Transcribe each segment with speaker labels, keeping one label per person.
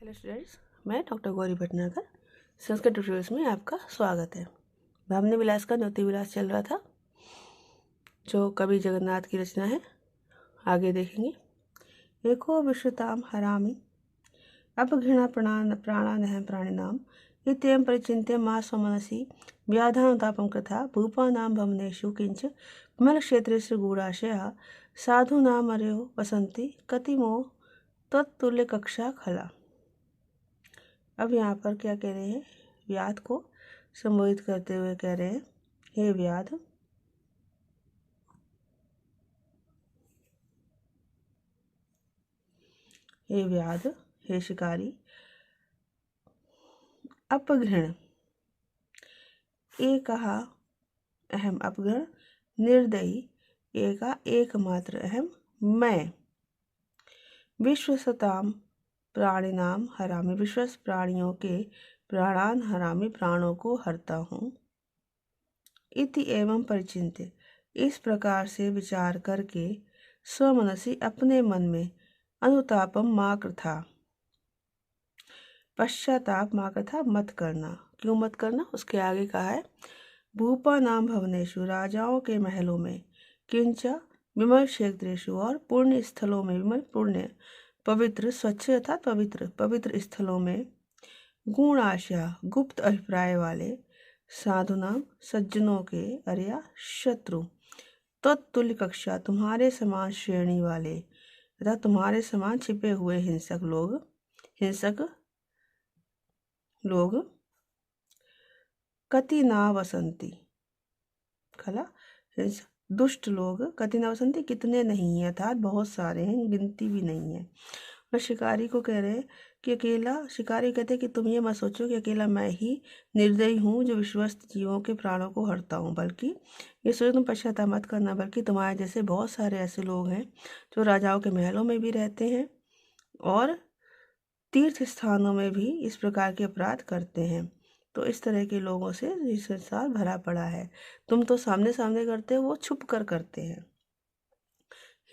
Speaker 1: Hello students, मैं doctor Gauri Bhatnagar Sanskrit tutorials में आपका स्वागत है। भामिनी विलास का ज्योति विलास चल रहा था, जो कवि जगन्नाथ की रचना है। आगे देखेंगे। एको विश्रुताम हरामि अपघृणा प्राणानहं प्राणिनाम इत्येवं परिचिन्त्य मा स्वमनसि व्याधानुतापं कृथा भूपानां भवनेषु किंच विमलक्षेत्रेषु गूढाशयः साधूनामर्यो वसन्ति कतिमो तत्तुल्यकक्षा खला। अब यहाँ पर क्या कह रहे हैं? व्याध को संबोधित करते हुए कह रहे हैं, हे व्याध, हे व्याध, हे शिकारी। अपघृण एकहा अहम अपघृण निर्दयी एका एकमात्र अहम मैं विश्वसताम प्राणिनाम हरामी विश्वस प्राणियों के प्राणान हरामी प्राणों को हरता हूँ। इति एवं परिचिन्त्य इस प्रकार से विचार करके स्वमनसी अपने मन में अनुतापम मा कृथा पश्चाताप मा कृथा मत करना। क्यों मत करना? उसके आगे कहा है, भूपा नाम भवनेषु राजाओं के महलों में, किंचा विमल क्षेत्रेषु और पुण्य स्थलों में, विमल पुण्य पवित्र स्वच्छ अर्थात पवित्र स्थलों में, गुण आशा गुप्त अभिप्राय वाले, साधुनाम सज्जनों के, अर्या शत्रु, तत्तुल्य कक्षा तुम्हारे समान श्रेणी वाले तथा तुम्हारे समान छिपे हुए हिंसक लोग कति ना वसंती खला दुष्ट लोग कति ना वसंती कितने नहीं है, अर्थात बहुत सारे हैं, गिनती भी नहीं है। और शिकारी को कह रहे हैं कि अकेला, शिकारी कहते हैं कि तुम ये मत सोचो कि अकेला मैं ही निर्दयी हूँ जो विश्वस्त जीवों के प्राणों को हरता हूँ, बल्कि ये सोचो तुम पश्चाताप मत करना, बल्कि तुम्हारे जैसे बहुत सारे ऐसे लोग हैं जो राजाओं के महलों में भी रहते हैं और तीर्थ स्थानों में भी इस प्रकार के अपराध करते हैं। तो इस तरह के लोगों से ये संसार भरा पड़ा है। तुम तो सामने सामने करते हो, वो छुप कर करते हैं।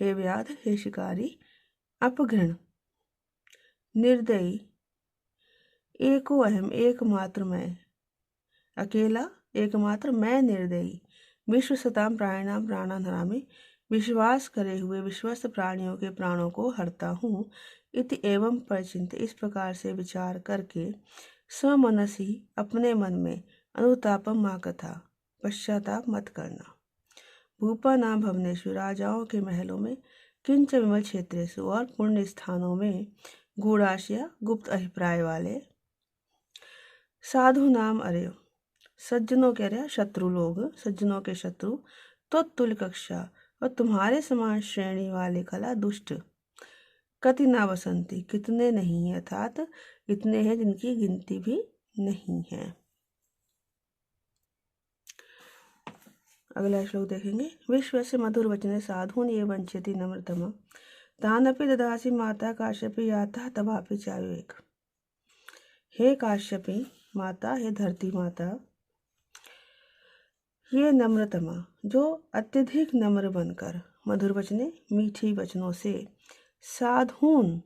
Speaker 1: हे व्याध, हे शिकारी, अपघृण निर्दयी एको अहम एकमात्र मैं, अकेला एकमात्र मैं निर्दयी, विश्व सताम प्राणिनाम प्राणान हरामी विश्वास करे हुए विश्वस्त प्राणियों के प्राणों को हरता हूँ। इति एवं परिचिन्त्य इस प्रकार से विचार करके स्वमनसी अपने मन में अनुतापम मा कथा पश्चाताप मत करना। भूपा नाम भवनेषु राजाओं के महलों में, किंच विमल क्षेत्रेषु और पुण्य स्थानों में, गूढ़ाशया गुप्त अभिप्राय वाले, साधु नाम अर्य सज्जनों के अर्य शत्रु लोग, सज्जनों के शत्रु, तो तुल्य कक्षा और तुम्हारे समान श्रेणी वाले कला दुष्ट, कति ना वसंती कितने नहीं है, अर्थात इतने हैं जिनकी गिनती भी नहीं है। अगला श्लोक देखेंगे। विश्व से मधुर वचने साधुन ये वंचति नम्रतम तानपि ददासी माता काश्यपी याता तवापि चाविवेक। हे काश्यपी माता, हे धरती माता, ये नम्रतमा जो अत्यधिक नम्र बनकर, मधुर वचने मीठी वचनों से, साधुन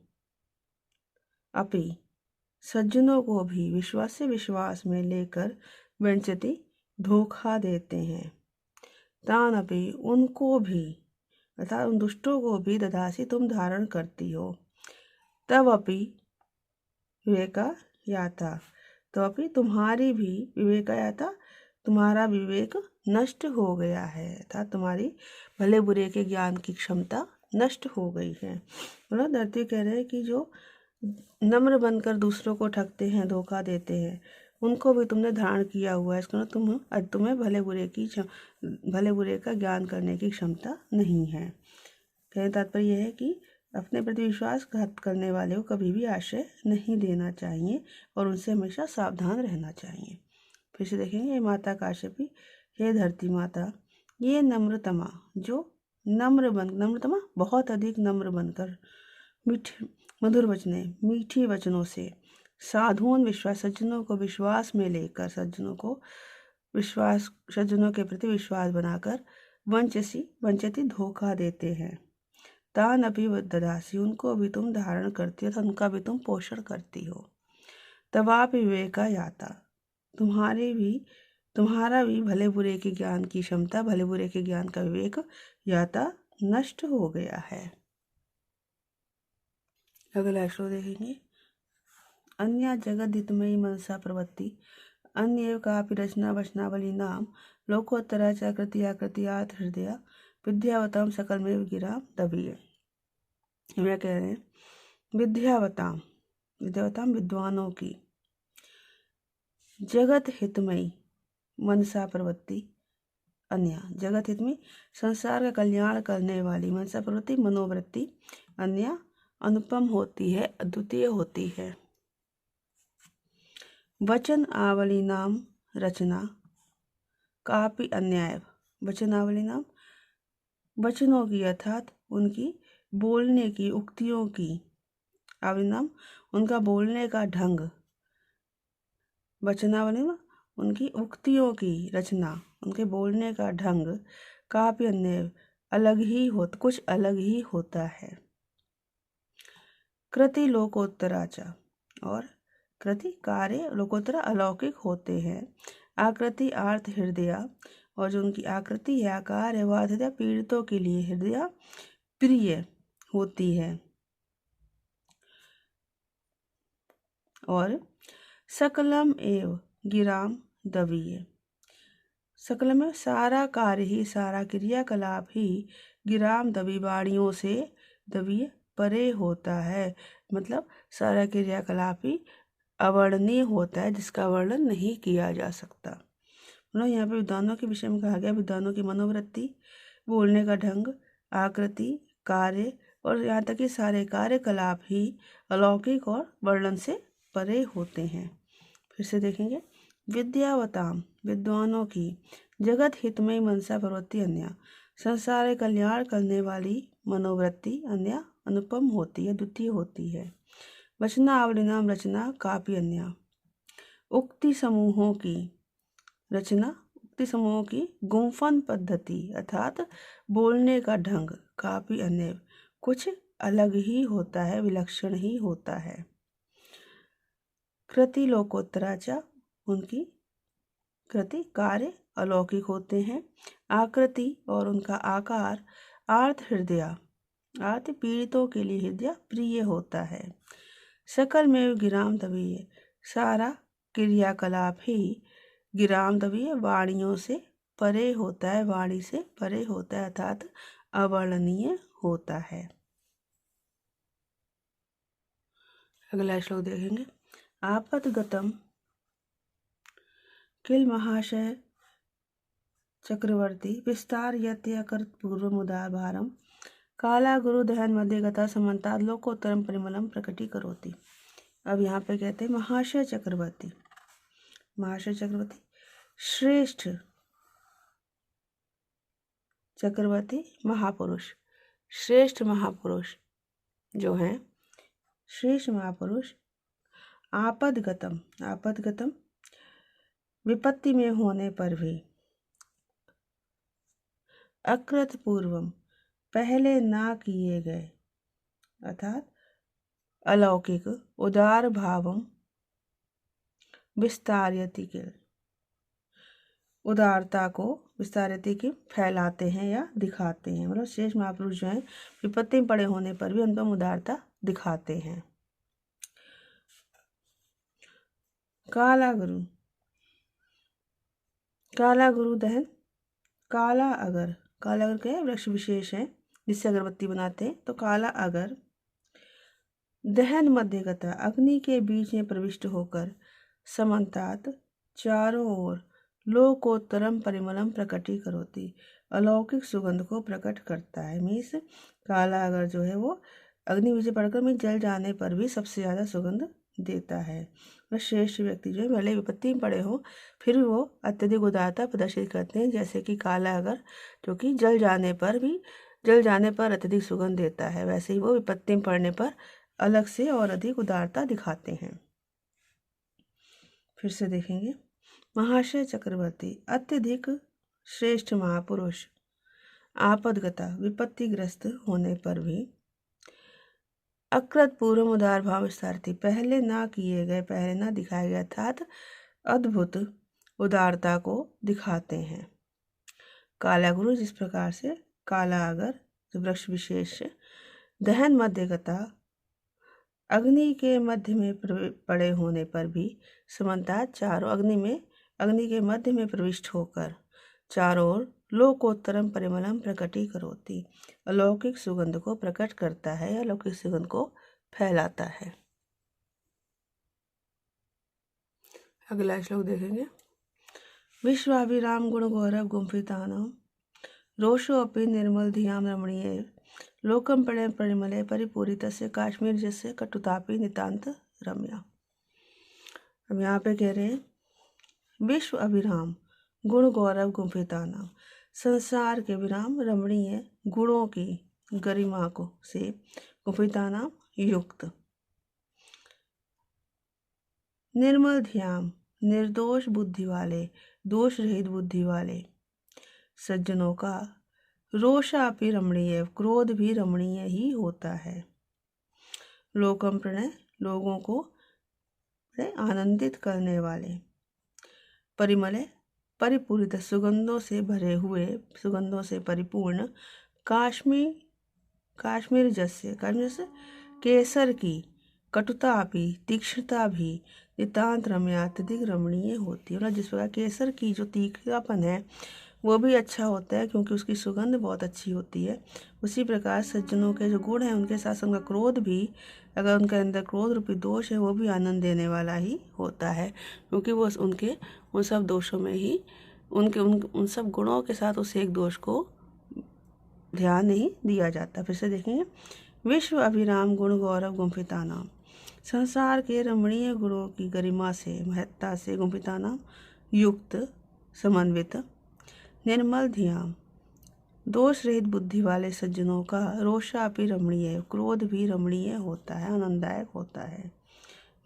Speaker 1: अपि सज्जनों को भी, विश्वास से विश्वास में लेकर, वंचति धोखा देते हैं, तान अपि उनको भी अर्थात उन दुष्टों को भी, ददासी तुम धारण करती हो, तब अपि विवेका याता तो अपि तुम्हारी भी विवेका याता तुम्हारा विवेक नष्ट हो गया है, अर्थात तुम्हारी भले बुरे के ज्ञान की क्षमता नष्ट हो गई है। मतलब धरती कह रहे हैं कि जो नम्र बनकर दूसरों को ठगते हैं, धोखा देते हैं, उनको भी तुमने धारण किया हुआ है। इसको तुम्हें भले बुरे का ज्ञान करने की क्षमता नहीं है। कहने तात्पर्य यह है कि अपने प्रति विश्वासघात करने वाले को कभी भी आश्रय नहीं देना चाहिए और उनसे हमेशा सावधान रहना चाहिए। फिर से देखेंगे। माता काश्यपी, हे धरती माता, ये नम्रतमा जो नम्रतमा बहुत अधिक नम्र बनकर, मधुर वचने मीठी वचनों से, साधुओं विश्वास सज्जनों को विश्वास में लेकर, सज्जनों के प्रति विश्वास बनाकर, वंचति धोखा देते हैं, तान अपि ददासी, उनको भी तुम धारण करती हो, तो उनका भी तुम पोषण करती हो। तवापि विवेका याता, तुम्हारा भी भले बुरे के ज्ञान की क्षमता, भले बुरे के ज्ञान का विवेक याता नष्ट हो गया है। अगला श्लोक देखेंगे। अन्या जगद हितमयी मनसा प्रवृत्ति अन्य कापि रचना वचनावली नाम लोकोत्तरा च कृतियात हृदय विद्यावताम सकलमेव गिरा दबीय। मैं कह रहे हैं विद्यावताम विद्वानों की, जगत हितमयी मनसा प्रवृत्ति अन्य, जगत हित में संसार का कल्याण करने वाली मनसा प्रवृत्ति मनोवृत्ति अन्य अनुपम होती है, अद्वितीय होती है। वचन आवली नाम रचना कापि अन्याय, वचनावली नाम वचनों की अर्थात उनकी बोलने की उक्तियों की, आवली नाम उनका बोलने का ढंग, वचनावली नाम उनकी उक्तियों की रचना, उनके बोलने का ढंग काफी अन्य कुछ अलग ही होता है। कृति लोकोत्तराचा, और कृति कार्य लोकोत्तरा अलौकिक होते हैं। आकृति आर्थ हृदय, और जो उनकी आकृति है आकार है वह हृदय पीड़ितों के लिए हृदय प्रिय होती है। और सकलम एव गिराम दवीय, सकलम में सारा कार्य ही, सारा क्रियाकलाप ही गिराम दवी वाणियों से दवीय परे होता है। मतलब सारा क्रियाकलाप ही अवर्णनीय होता है, जिसका वर्णन नहीं किया जा सकता। मतलब यहाँ पे विद्वानों के विषय में कहा गया विद्वानों की मनोवृत्ति, बोलने का ढंग, आकृति, कार्य और यहाँ तक कि सारे कार्यकलाप ही अलौकिक और वर्णन से परे होते हैं। फिर से देखेंगे विद्यावताम विद्वानों की, जगत हितमयी मनसा प्रवृत्ति अन्य, संसार कल्याण करने वाली मनोवृत्ति अन्य अनुपम होती है, द्वितीय होती है। वचनावली नाम रचना कापि अन्य, उक्ति समूहों की रचना, उक्ति समूहों की गुम्फन पद्धति अर्थात बोलने का ढंग काफी अन्य कुछ अलग ही होता है, विलक्षण ही होता है। कृति लोकोत्तराचा, उनकी कृति कार्य अलौकिक होते हैं। आकृति और उनका आकार आर्थ हृदय, आर्थ पीड़ितों के लिए हृदय प्रिय होता है। सकल में गिराम दवीय, सारा क्रियाकलाप ही गिराम दवीय वाणियों से परे होता है, वाणी से परे होता है अर्थात अवर्णनीय होता है। अगला श्लोक देखेंगे। आपदगतम किल महाशय चक्रवर्ती विस्तार यत्यकर्त पूर्व उदारभारम काला गुरु दहन मध्य गता समन्ता लोकोत्तरम परिमलम प्रकटी करोति। अब यहाँ पे कहते हैं महाशय चक्रवर्ती, महाशय चक्रवर्ती श्रेष्ठ चक्रवर्ती महापुरुष, श्रेष्ठ महापुरुष जो हैं, श्रेष्ठ महापुरुष आपदगतम, आपदगतम विपत्ति में होने पर भी, अकृत पूर्वम पहले ना किए गए अर्थात अलौकिक उदार भावम विस्तारयति के, उदारता को विस्तारयति के फैलाते हैं या दिखाते हैं। मतलब श्रेष्ठ महापुरुष जो हैं विपत्ति में पड़े होने पर भी उन पर उदारता दिखाते हैं। काला गुरु, काला गुरु दहन, काला अगर, काला अगर क्या है वृक्ष विशेष है जिससे अगरबत्ती बनाते हैं, तो काला अगर दहन मध्यगता अग्नि के बीच में प्रविष्ट होकर समन्तात चारों ओर लोकोत्तरम परिमलम प्रकटी करोति, अलौकिक सुगंध को प्रकट करता है। मीन्स काला अगर जो है वो अग्नि बीच पड़कर में जल जाने पर भी सबसे ज़्यादा सुगंध देता है। वह श्रेष्ठ व्यक्ति जो है भले विपत्ति में पड़े हो फिर भी वो अत्यधिक उदारता प्रदर्शित करते हैं, जैसे कि काला अगर जो कि जल जाने पर अत्यधिक सुगंध देता है, वैसे ही वो विपत्ति में पड़ने पर अलग से और अधिक उदारता दिखाते हैं। फिर से देखेंगे महाशय चक्रवर्ती अत्यधिक श्रेष्ठ महापुरुष आपदगता विपत्तिग्रस्त होने पर भी अकृत पूर्व उदार भाव विस्तारती पहले ना किए गए, पहले ना दिखाए गए अर्थात अद्भुत उदारता को दिखाते हैं। काला गुरु जिस प्रकार से काला अगर जो वृक्ष विशेष दहन मध्यगता अग्नि के मध्य में पड़े होने पर भी समानता चारों अग्नि के मध्य में प्रविष्ट होकर चारों ओर लोकोत्तरम परिमलम प्रकटी करोति अलौकिक सुगंध को प्रकट करता है, अलौकिक सुगंध को फैलाता है। अगला श्लोक देखेंगे। विश्वाभिराम गुण गौरव गुम्फितानां रोषो अपि निर्मल धियाम रमणीय लोकम प्रणय परिमले परिपूरितस्य काश्मीर जैसे कटुतापि नितांत रम्या। अब यहाँ पे कह रहे हैं विश्व अभिराम गुण गौरव गुम्फितानां संसार के विराम रमणीय गुणों की गरिमा को से गुम्फितानां युक्त निर्मल ध्यान निर्दोष बुद्धि वाले दोष रहित बुद्धि वाले सज्जनों का रोषापि रमणीय क्रोध भी रमणीय ही होता है। लोकम प्रणय लोगों को आनंदित करने वाले परिमले परिपूरित सुगंधों से भरे हुए सुगंधों से परिपूर्ण काश्मीर जैसे केसर की कटुता भी तीक्ष्णता भी नितांत रम्या अत्यधिक रमणीय होती है। मतलब जिस प्रकार केसर की जो तीखापन है वो भी अच्छा होता है क्योंकि उसकी सुगंध बहुत अच्छी होती है, उसी प्रकार सज्जनों के जो गुण हैं उनके साथ उनका क्रोध भी, अगर उनके अंदर क्रोध रूपी दोष है वो भी आनंद देने वाला ही होता है क्योंकि वो उनके उन सब दोषों में ही उन सब गुणों के साथ उस एक दोष को ध्यान नहीं दिया जाता। फिर से देखेंगे विश्व अभिराम गुण गौरव गुम्फितानां संसार के रमणीय गुणों की गरिमा से महत्ता से गुम्फितानां युक्त समन्वित निर्मल ध्यान दोष रहित बुद्धि वाले सज्जनों का रोषापि रमणीय क्रोध भी रमणीय होता है, आनंददायक होता है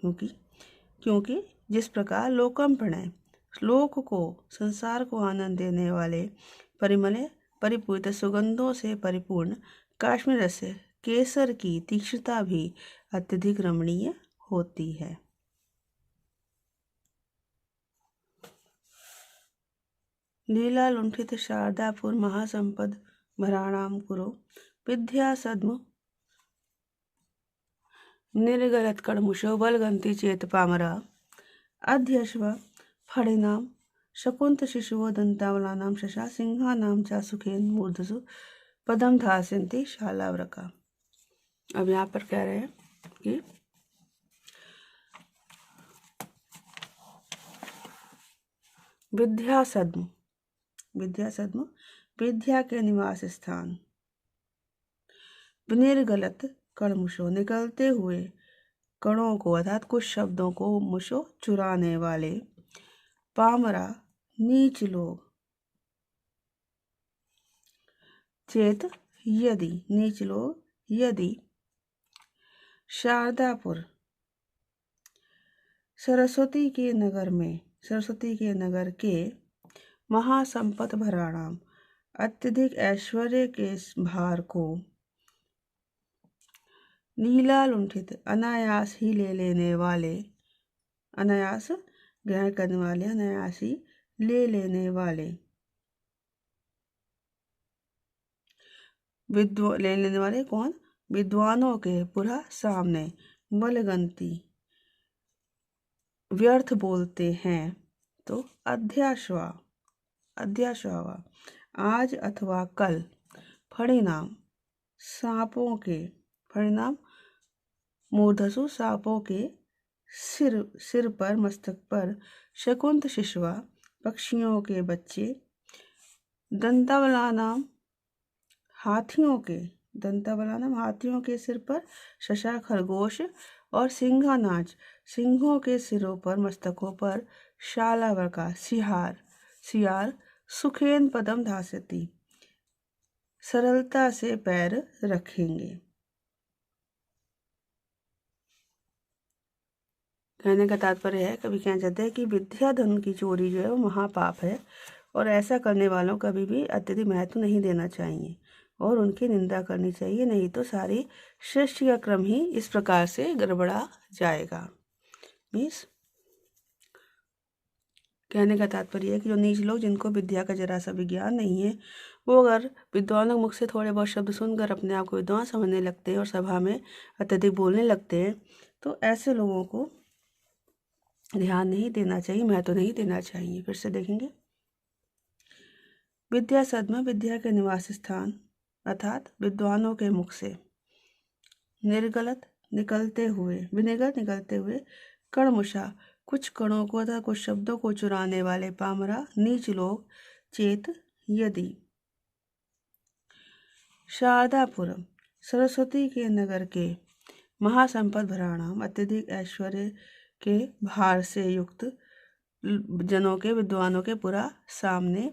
Speaker 1: क्योंकि जिस प्रकार लोकम प्रणय लोक को संसार को आनंद देने वाले परिमले परिपूरित सुगंधों से परिपूर्ण काश्मीर से केसर की तीक्ष्णता भी अत्यधिक रमणीय होती है। लीला लुंठित शारदापुर महासंपद भराणाम कुरो विद्या सद्म निर्गलत कड़मुषो बलगंती चेत पामरा अध्यश्व फणिनाम शकुंत शिशुवो दंतावलानाम शशा सिंहानाम चा सुखेन मूर्धसु पदम धास्यन्ति शालाव्रका। अब यहाँ पर कह रहे हैं कि विद्या सद्म विद्या के निवास स्थान विनिर्गलत कणमुषो निकलते हुए कणों को अर्थात कुछ शब्दों को मुषो चुराने वाले पामरा नीच लोग चेत यदि नीच लोग यदि शारदापुर सरस्वती के नगर के महासंपत भराणाम अत्यधिक ऐश्वर्य के भार को लीला लुंठित अनायास ही ले लेने वाले अनायास ग्रहण करने वाले अनायास ही ले लेने वाले ले लेने वाले कौन विद्वानों के पुरा सामने बलगंती व्यर्थ बोलते हैं तो अध्याश्वा आज अथवा कल फणिनाम मूर्धसु सांपों के सिर पर मस्तक पर शकुंत शिशुआ पक्षियों के बच्चे दंतावलानाम हाथियों के सिर पर शशा खरगोश और सिंहानाच सिंहों के सिरों पर मस्तकों पर शालावर का सियार सुखेन पदम धास्यति सरलता से पैर रखेंगे। कहने का तात्पर्य है, कभी कहना चाहते हैं कि विद्या धन की चोरी जो है वो महापाप है और ऐसा करने वालों कभी भी अत्यधिक महत्व नहीं देना चाहिए और उनकी निंदा करनी चाहिए, नहीं तो सारी सृष्टि का क्रम ही इस प्रकार से गड़बड़ा जाएगा। मीन्स कहने का तात्पर्य है कि जो नीच लोग, जिनको विद्या का जरा सा भी ज्ञान नहीं है, वो अगर विद्वानों के मुख से थोड़े बहुत शब्द सुनकर अपने आप को विद्वान समझने लगते हैं और सभा में अत्यधिक बोलने लगते हैं, तो ऐसे लोगों को ध्यान नहीं देना चाहिए, महत्व नहीं देना चाहिए। फिर से देखेंगे, विद्या सदमा, विद्या के निवास स्थान अर्थात विद्वानों के मुख से विनिगत निकलते हुए कणमुषा, कुछ कणों को तथा कुछ शब्दों को चुराने वाले पामरा नीच लोग, चेत यदि शारदापुरम, सरस्वती के नगर के महासंपद भराणाम, अत्यधिक ऐश्वर्य के भार से युक्त जनों के, विद्वानों के पूरा सामने,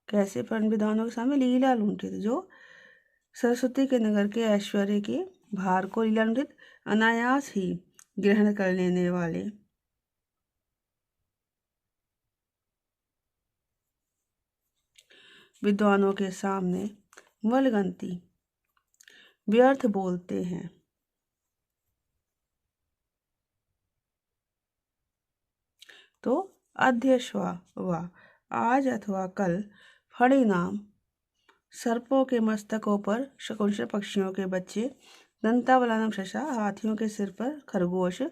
Speaker 1: कैसे विद्वानों के सामने लीला लुंठित, जो सरस्वती के नगर के ऐश्वर्य के भार को लीला लुंठित अनायास ही ग्रहण कर लेने वाले विद्वानों के सामने वल्गंती, व्यर्थ बोलते हैं। तो अध्यश्वा व आज अथवा कल, फड़ी नाम, सर्पों के मस्तकों पर शकुंशल पक्षियों के बच्चे, दंतावलानम शशा, हाथियों के सिर पर खरगोश,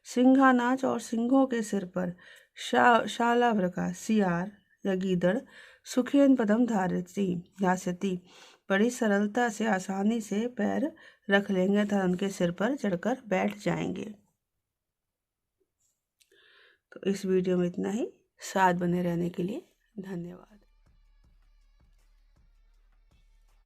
Speaker 1: सिंघानाच और सिंहों के सिर पर शालावृका, सियार या गीदड़, सुखेन पदम धास्यति, बड़ी सरलता से आसानी से पैर रख लेंगे तथा उनके सिर पर चढ़कर बैठ जाएंगे। तो इस वीडियो में इतना ही। साथ बने रहने के लिए धन्यवाद।